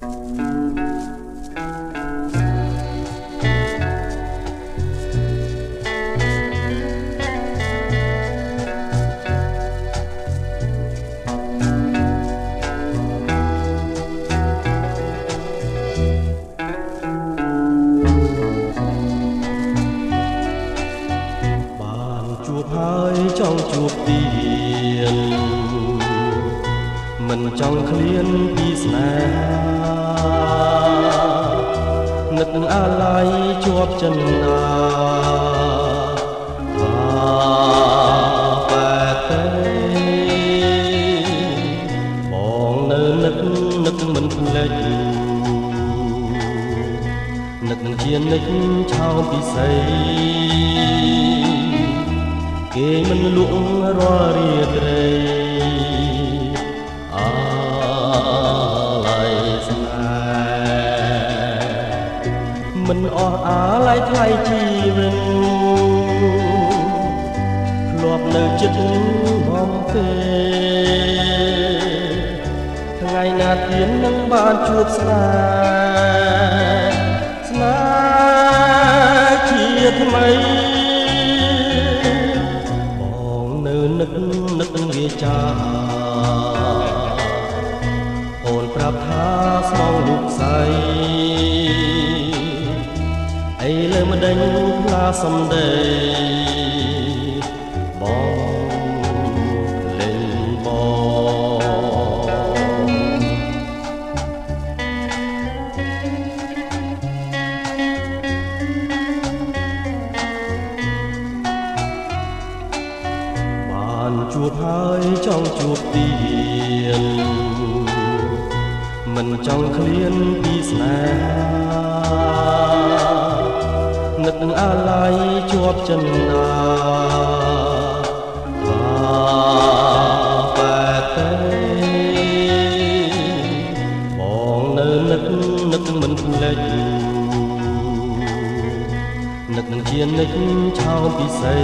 ជួបហើយចង់ជួបទៀតមិនចង់ឃ្លានពីស្នេហានឹកអាឡ័យជាប់ចិន្តាបែបទេបងនៅនឹកមិនភ្លេចនឹកជានិចឆោមពិសីគេមិនលក់រាល់រាត្រីអាឡ័យស្នេហ៍មិនអស់អាឡ័យថ្លៃជីវិតធ្លាប់នៅចិត្តបំពេថ្ងៃណាទៀតនឹងបានជួបស្នេហ៍ជាថ្មីនឹកវាចាអូនប្រាប់ថាស្មងរូបស្អីអីលើម្ដេចផ្លាសំដីបងលេងជួបហើយចង់ជួបទៀតមិនចង់ឃ្លានពីស្នេហានឹកអាឡ័យជាប់ចិន្តាបែបទេបងនៅនឹកមិនភ្លេចនឹកជានិចឆោមពិសី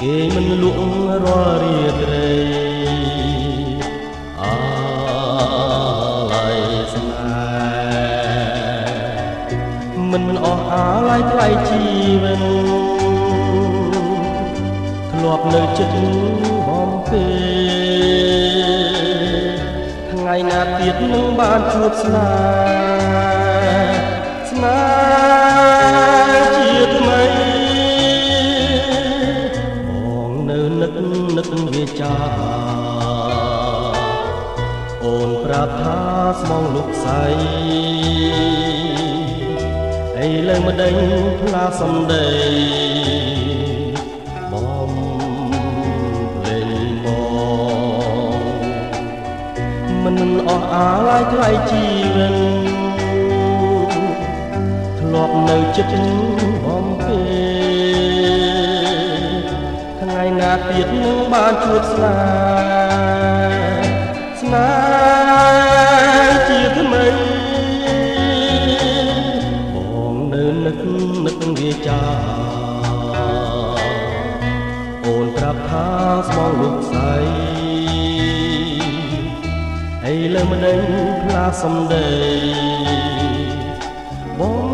គេមិនលក់រាល់រាត្រីអាឡ័យស្នេហ៍មិនអស់អាឡ័យថ្លៃជីវិតធ្លាប់នៅចិត្តបំពេថ្ងៃណាទៀតនឹងបានជួបស្នេហ៍ជាថ្មីនឹកវាចាអូនប្រាប់ថាស្មងលោកស្អីអីលើម្ដេចផ្លាសំដីបងលេងបងមិនអស់អាឡ័យថ្លៃជីវិតធ្លាប់នៅចិត្តបំពេថ្ងៃណាទៀតនឹងបានជួបស្នេហ៍ជាថ្មីបងនៅនឹកវាចាអូនប្រាប់ថាស្មងលោកស្អីអីលើម្ដេចផ្លាសំដីបង